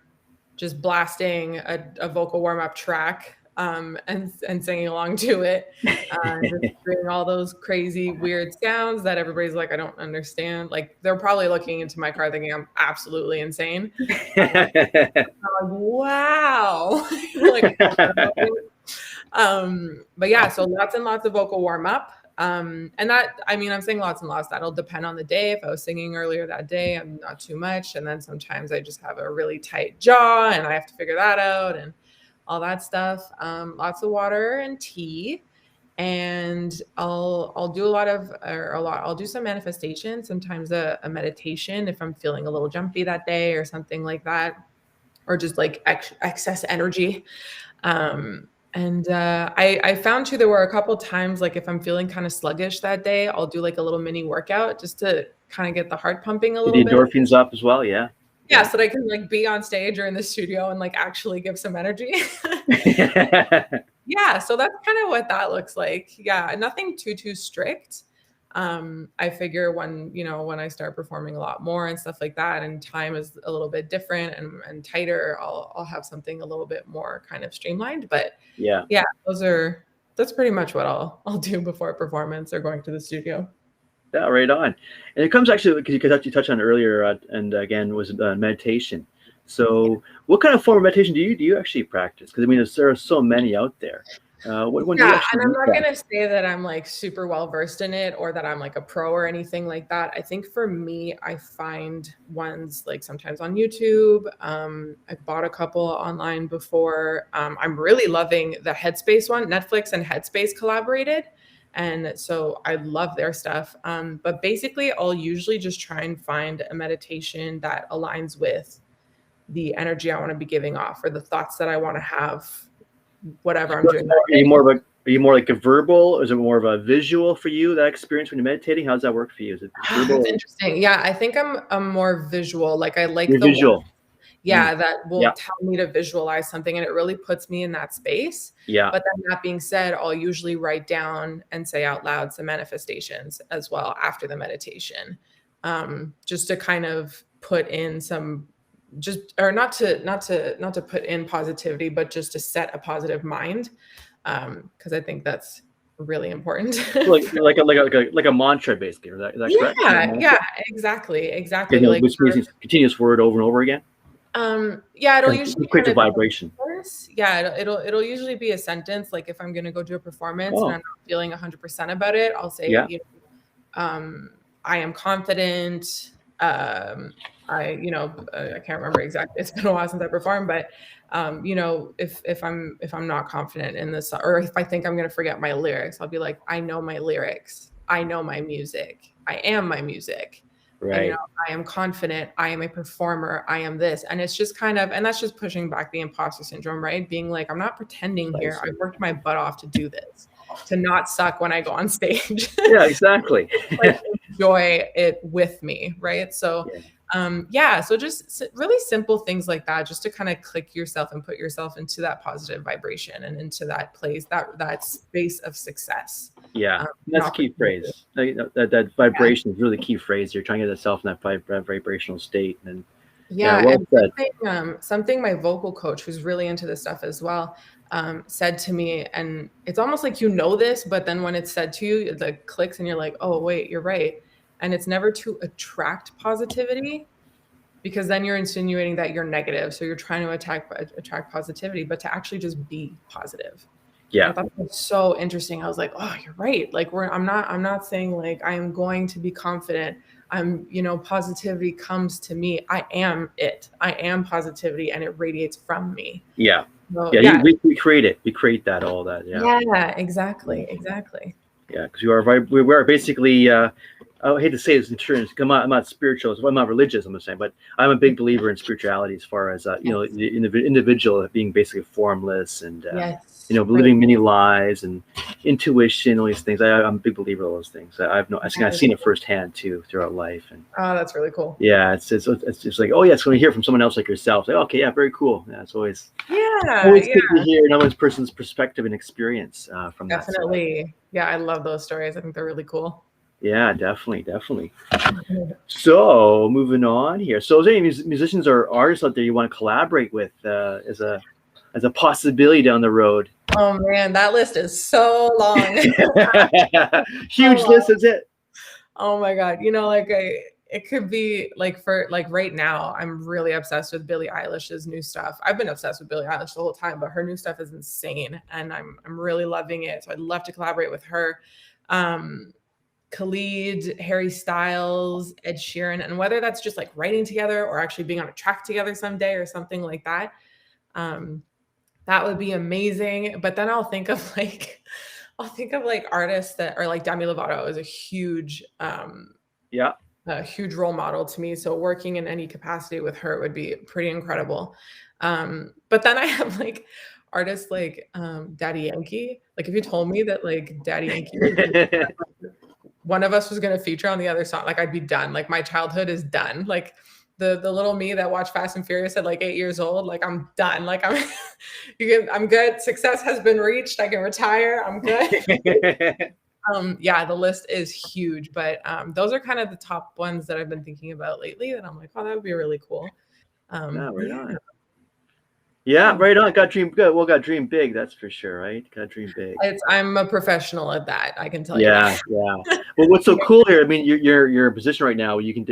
just blasting a vocal warm up track and singing along to it, just doing all those crazy weird sounds that everybody's like, I don't understand. Like, they're probably looking into my car thinking I'm absolutely insane. I'm like, wow. But yeah, so lots and lots of vocal warm up. And that, I mean, I'm saying lots and lots. That'll depend on the day. If I was singing earlier that day, I'm not too much. And then sometimes I just have a really tight jaw and I have to figure that out and all that stuff. Lots of water and tea. And I'll do I'll do some manifestation, sometimes a meditation if I'm feeling a little jumpy that day or something like that, or just like excess energy. And I found too, there were a couple times, like if I'm feeling kind of sluggish that day, I'll do like a little mini workout just to kind of get the heart pumping a little bit. The endorphins up as well, yeah. Yeah, so that I can like be on stage or in the studio and like actually give some energy. Yeah, so that's kind of what that looks like. Yeah, nothing too strict. I figure when I start performing a lot more and stuff like that, and time is a little bit different and tighter, I'll have something a little bit more kind of streamlined. But yeah, that's pretty much what I'll do before a performance or going to the studio. Yeah, right on. And it comes actually because you touched on it earlier, and again was meditation. So, what kind of form of meditation do you actually practice? Because I mean, there are so many out there. What do you actually and I'm not going to say that I'm like super well versed in it or that I'm like a pro or anything like that. I think for me, I find ones like sometimes on YouTube. I've bought a couple online before. I'm really loving the Headspace one. Netflix and Headspace collaborated. And so I love their stuff. But basically, I'll usually just try and find a meditation that aligns with the energy I want to be giving off or the thoughts that I want to have, whatever I'm doing. Are you more like a verbal, or is it more of a visual for you, that experience when you're meditating? How does that work for you? Is it verbal? That's interesting. Yeah, I think I'm more visual. Like I like the visual. that will tell me to visualize something, and it really puts me in that space. Yeah. But then that being said, I'll usually write down and say out loud some manifestations as well after the meditation, just to kind of put in some, not to put in positivity, but just to set a positive mind, because I think that's really important. like a mantra, basically. Is that correct? Yeah, exactly. Which means continuous word over and over again. It'll usually create a vibration. It'll usually be a sentence. Like if I'm going to go do a performance and I'm not feeling 100% about it, I'll say, I am confident. I can't remember exactly. It's been a while since I performed, but if I'm not confident in this, or if I think I'm going to forget my lyrics, I'll be like, I know my lyrics. I know my music. I am my music. Right. And, I am confident. I am a performer. I am this. And it's just kind of, and that's just pushing back the imposter syndrome, right? Being like, I'm not pretending here. I worked my butt off to do this, to not suck when I go on stage. Yeah, exactly. Like, enjoy it with me. Right. So, so just really simple things like that, just to kind of click yourself and put yourself into that positive vibration and into that place, that space of success. Yeah, that's a key phrase. That vibration is really the key phrase. You're trying to get yourself in that vibrational state. And something my vocal coach, who's really into this stuff as well, said to me, and it's almost like this, but then when it's said to you, it like clicks and you're like, oh wait, you're right. And it's never to attract positivity, because then you're insinuating that you're negative. So you're trying to attract positivity, but to actually just be positive. Yeah. I thought that was so interesting. I was like, oh, you're right. Like I'm not saying like I'm going to be confident. Positivity comes to me. I am it. I am positivity, and it radiates from me. Yeah. So, we create it. We create that, all that. Yeah. Yeah, exactly. Yeah. Because we are basically, I hate to say this in terms, I'm not spiritual, I'm not religious, I'm saying, but I'm a big believer in spirituality as far as, the individual being basically formless and, living many lives and intuition, all these things. I'm a big believer of those things. I've seen it firsthand too throughout life. And that's really cool. Yeah. It's just like, it's going to hear from someone else like yourself. Like, okay. Yeah. Very cool. Yeah. It's always good to hear another person's perspective and experience from that. Definitely. Yeah. I love those stories. I think they're really cool. Yeah, definitely. So moving on here. So is there any musicians or artists out there you want to collaborate with as a possibility down the road? Oh man, that list is so long. Huge list, is it? Oh my God. It could be right now, I'm really obsessed with Billie Eilish's new stuff. I've been obsessed with Billie Eilish the whole time, but her new stuff is insane and I'm really loving it. So I'd love to collaborate with her. Khalid, Harry Styles, Ed Sheeran, and whether that's just like writing together or actually being on a track together someday or something like that. That would be amazing. But then I'll think of artists that are like Demi Lovato is a huge role model to me. So working in any capacity with her would be pretty incredible. But then I have like artists like Daddy Yankee. Like if you told me that like Daddy Yankee one of us was going to feature on the other song, like I'd be done. Like my childhood is done. Like the little me that watched Fast and Furious at like 8 years old, like I'm done. Like I'm good. Success has been reached. I can retire. I'm good. The list is huge, but those are kind of the top ones that I've been thinking about lately that I'm like, oh, that would be really cool. Right on. Yeah, right on. Got dream good. Well, got dream big. That's for sure, right? Got dream big. I'm a professional at that. I can tell you. Yeah. Well, what's so cool here? I mean, you're in a position right now where you can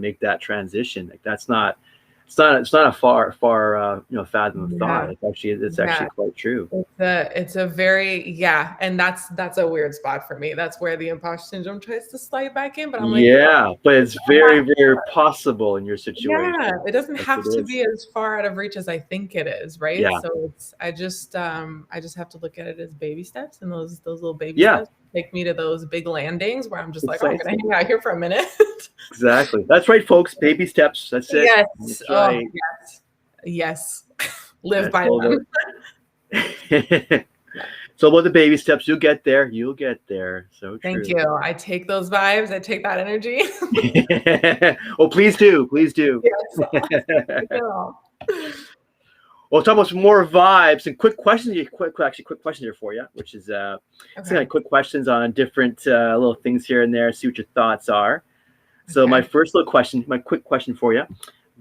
make that transition. Like that's not a far fathom of thought. It's actually quite true. It's a very and that's a weird spot for me. That's where the imposter syndrome tries to slide back in. But I'm like, but it's very, very possible in your situation. Yeah, it doesn't have to be as far out of reach as I think it is, right? Yeah. So I just have to look at it as baby steps, and those little baby steps take me to those big landings where I'm just like, I'm gonna hang out here for a minute. Exactly. That's right, folks. Baby steps. That's it. Yes. That's right. Yes. Live by them. So about the baby steps, you'll get there. You'll get there. So true. Thank you. I take those vibes. I take that energy. Oh, please do. Please do. Yes. Well, talk about some more vibes and quick questions. Quick questions here for you, which is kind of quick questions on different little things here and there. See what your thoughts are. So my quick question for you: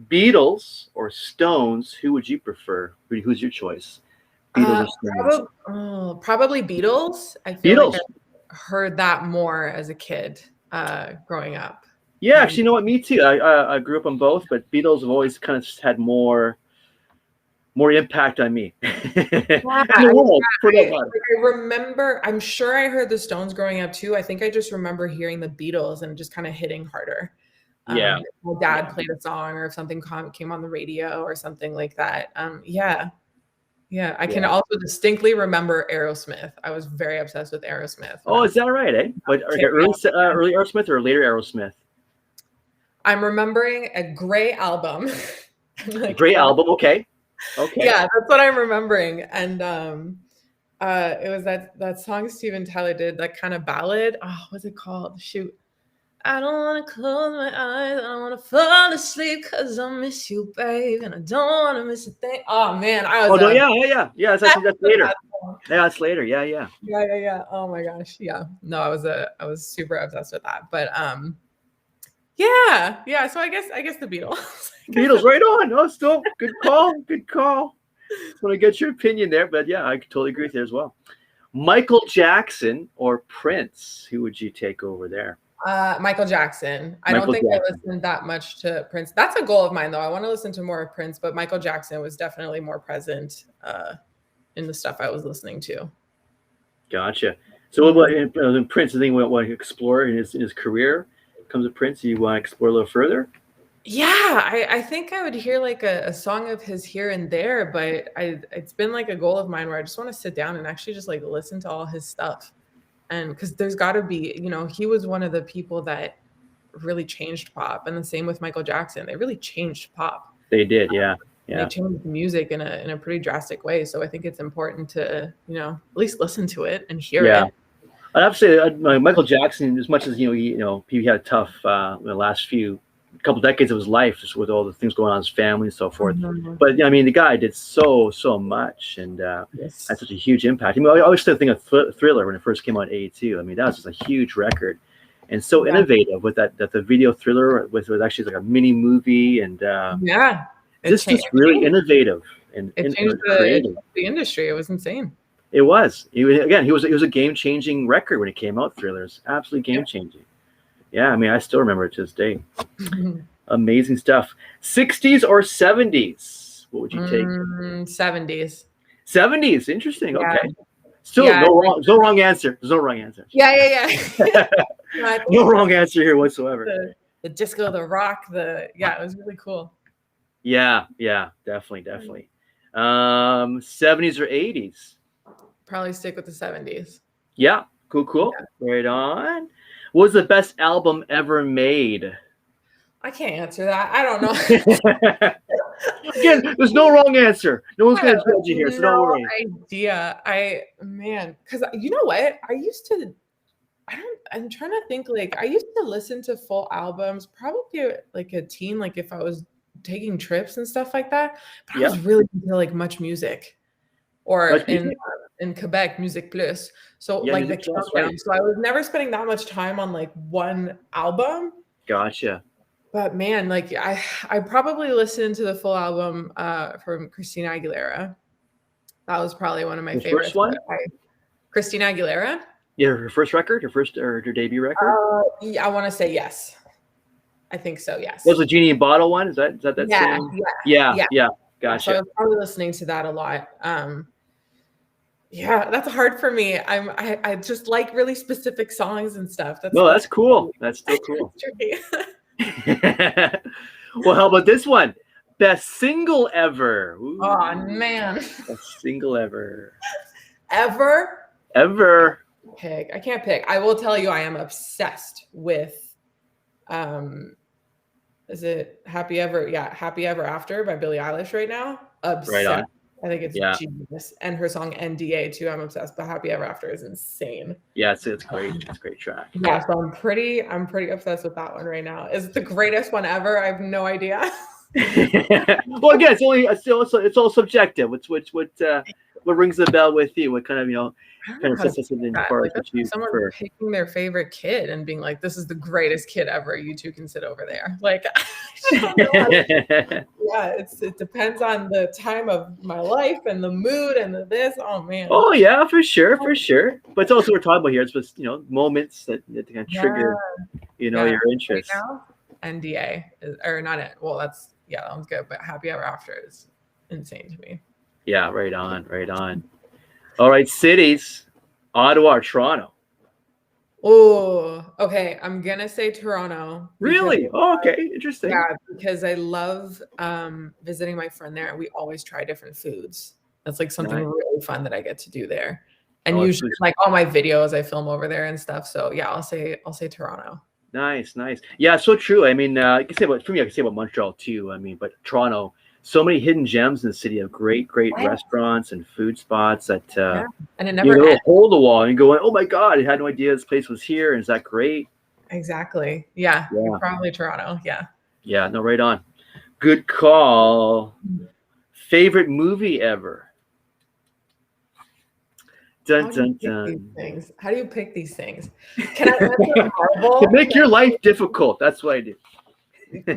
Beatles or Stones? Who would you prefer? Who's your choice? Beatles or Stones? Probably Beatles. I feel like I heard that more as a kid growing up. Yeah, actually, you know what? Me too. I grew up on both, but Beatles have always kind of just had more impact on me. I remember, I'm sure I heard the Stones growing up too. I think I just remember hearing the Beatles and just kind of hitting harder. Yeah. My dad played a song or if something came on the radio or something like that. Yeah. I can also distinctly remember Aerosmith. I was very obsessed with Aerosmith. Oh, is that right, eh? But early Aerosmith or later Aerosmith? I'm remembering a Grey album. Grey album, okay. Okay. Yeah, that's what I'm remembering. And it was that song Steven Tyler did, that kind of ballad. Oh, what's it called? Shoot. I don't want to close my eyes. I don't want to fall asleep because I miss you, babe. And I don't want to miss a thing. Oh, man. Yeah. That's later. Yeah, it's later. Yeah. Oh, my gosh. Yeah. No, I was super obsessed with that. But yeah. So I guess the Beatles. Beatles, right on. Oh, still good call. Good call. Just want to get your opinion there, but yeah, I totally agree with you as well. Michael Jackson or Prince? Who would you take over there? Michael Jackson. I don't think I listened that much to Prince. That's a goal of mine, though. I want to listen to more of Prince, but Michael Jackson was definitely more present in the stuff I was listening to. Gotcha. So what about Prince? I think we want to explore in his career. Comes to Prince, you want to explore a little further? Yeah, I think I would hear like a song of his here and there, but it's been like a goal of mine where I just want to sit down and actually just like listen to all his stuff. And because there's got to be, he was one of the people that really changed pop, and the same with Michael Jackson. They really changed pop. They did, yeah. They changed the music in a pretty drastic way. So I think it's important to, at least listen to it and hear it. I'd have to say Michael Jackson, as much as he had a tough the last couple decades of his life, just with all the things going on in his family and so forth. Mm-hmm. But the guy did so much and had such a huge impact. I always think of Thriller when it first came out in '82. That was just a huge record and so innovative with that the video Thriller was actually like a mini movie and just really innovative and it changed the industry. It was insane. It was. It was a game-changing record when it came out. Thrillers, absolutely game-changing. Yeah, I still remember it to this day. Amazing stuff. 60s or 70s? What would you take? 70s. 70s. Interesting. Yeah. Okay. Still no wrong answer. There's no wrong answer. Yeah. No wrong answer here whatsoever. The disco, the rock, it was really cool. Yeah, definitely. 70s or 80s? Probably stick with the 70s. Yeah, cool. Yeah. Right on. What was the best album ever made? I can't answer that. I don't know. Again, there's no wrong answer. No one's going to judge you here, so don't worry. Idea. Because you know what? I'm trying to think, like, I used to listen to full albums, probably like a teen, like if I was taking trips and stuff like that. But I was really into like Much Music. Or in Quebec, Musique Plus. So like the countdown. So I was never spending that much time on like one album. Gotcha. But man, like I probably listened to the full album from Christina Aguilera. That was probably one of my favorites. First one? Christina Aguilera. Yeah, her first record, her debut record. I want to say yes. I think so. Yes. Was the Genie in Bottle one? Is that same? Yeah. Gotcha. So I was probably listening to that a lot. That's hard for me. I just like really specific songs and stuff. That's cool. That's still cool. Well, how about this one? Best single ever. Ooh. Oh man. Best single ever. Ever? Pick. I can't pick. I will tell you, I am obsessed with. Is it Happy Ever? Yeah, Happy Ever After by Billie Eilish right now. Obsessed. Right on. I think it's Yeah. genius. And her song NDA too. I'm obsessed. But Happy Ever After is insane. Yeah, it's great. It's a great track. Yeah, so I'm pretty obsessed with that one right now. Is it the greatest one ever? I have no idea. Well, again, it's all subjective. What rings the bell with you? What kind of sets us in far as what you someone prefer? picking their favorite kid and being like, "This is the greatest kid ever. You two can sit over there." Like, I don't know. Yeah, it depends on the time of my life and the mood and the this. Oh man. Oh yeah, for sure. But it's also what we're talking about here. It's just moments that kind of trigger your interest. Right now, NDA or not it. Well, that one's good. But Happy Ever After is insane to me. Yeah, right on. All right, cities, Ottawa or Toronto? Oh, okay. I'm gonna say Toronto. Really? Oh, okay, interesting. Yeah, because I love visiting my friend there, and we always try different foods. That's like something really fun that I get to do there. And usually, like all my videos, I film over there and stuff. So yeah, I'll say Toronto. Nice. Yeah, so true. I mean, I can say about Montreal too. I mean, but Toronto, so many hidden gems in the city of great restaurants and food spots that and it never ends. Hold the wall and you go, oh my God, I had no idea this place was here. And is that great? Exactly. Yeah. Probably Toronto. Yeah. Yeah. No, right on. Good call. Favorite movie ever? Dun, dun, dun. How do you pick these things? Can I answer Marvel? To make your life difficult. That's what I do.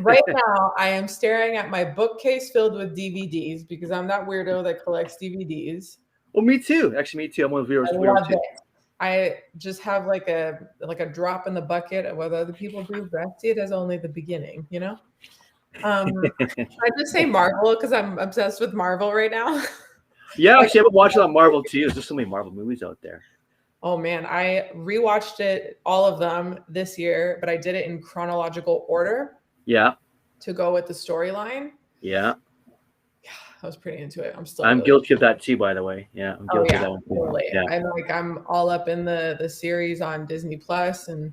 Right now, I am staring at my bookcase filled with DVDs because I'm that weirdo that collects DVDs. Well, me too. Actually, me too. I'm one of the viewers. I love it. I just have like a drop in the bucket of what other people do. But I see it as only the beginning, I just say Marvel because I'm obsessed with Marvel right now. Yeah, actually, I've been watching a lot of Marvel too. There's just so many Marvel movies out there. Oh man, I rewatched it, all of them this year, but I did it in chronological order. Yeah. To go with the storyline. Yeah. Yeah, I was pretty into it. I'm guilty of that too, by the way. Yeah, I'm guilty of that one too. Totally. Yeah. I'm all up in the series on Disney Plus, and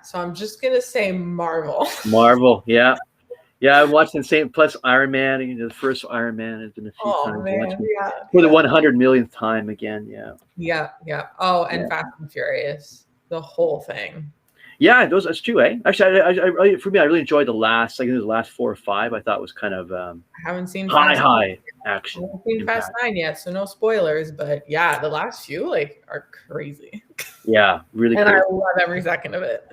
so I'm just gonna say Marvel. Marvel, yeah. Yeah, I watched the same plus Iron Man. The first Iron Man has been a few times. Man, for the 100 millionth time again. Yeah. Yeah. Oh, and Fast and Furious, the whole thing. Yeah, that's true, eh? Actually, I for me, I really enjoyed the last 4 or 5. I thought was kind of I haven't seen high action. I haven't seen Fast 9 yet, so no spoilers. But yeah, the last few are crazy. Yeah, really. And crazy. I love every second of it.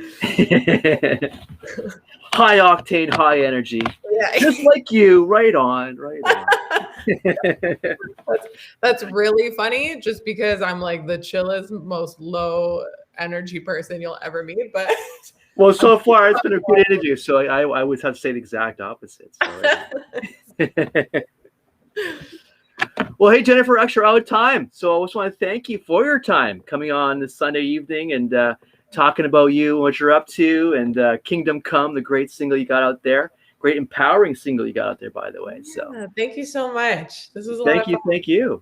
High octane, high energy. Yeah. Just like you. Right on. That's really funny. Just because I'm like the chillest, most low energy person you'll ever meet, but well, so far it's been a good interview, so I would have to say the exact opposite. So. Well, hey Jennifer, actually we're out of time, so I just want to thank you for your time coming on this Sunday evening and talking about you and what you're up to, and Kingdom Come, the great single you got out there, great empowering single you got out there, by the way. So thank you so much. This was a lot of fun. Thank you.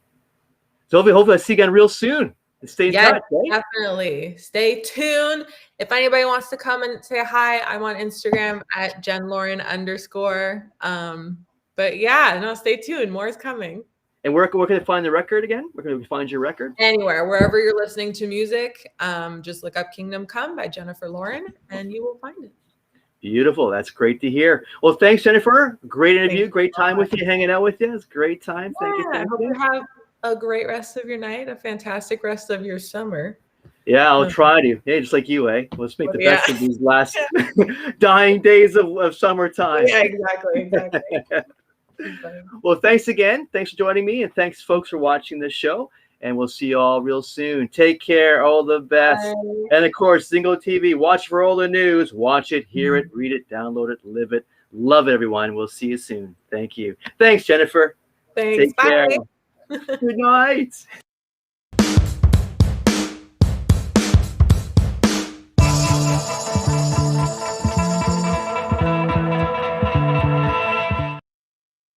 So hopefully I'll see you again real soon. Stay in touch, right? Definitely. Stay tuned. If anybody wants to come and say hi, I'm on Instagram at @JenLauren_. But yeah, no, stay tuned. More is coming. And where can I find the record again? Where can we find your record? Anywhere, wherever you're listening to music. Just look up Kingdom Come by Jennifer Lauren and you will find it. Beautiful. That's great to hear. Well, thanks, Jennifer. Great interview. Great time with you, hanging out with you. It's a great time. Thank you. I hope you have a great rest of your night, a fantastic rest of your summer. Yeah, I'll try to. Hey, just like you, eh? Let's make the best of these last dying days of summertime. Yeah, exactly. Well, thanks again. Thanks for joining me, and thanks, folks, for watching this show. And we'll see you all real soon. Take care. All the best. Bye. And, of course, Zingo TV. Watch for all the news. Watch it, hear it, read it, download it, live it. Love it, everyone. We'll see you soon. Thank you. Thanks, Jennifer. Thanks. Take care. Good night.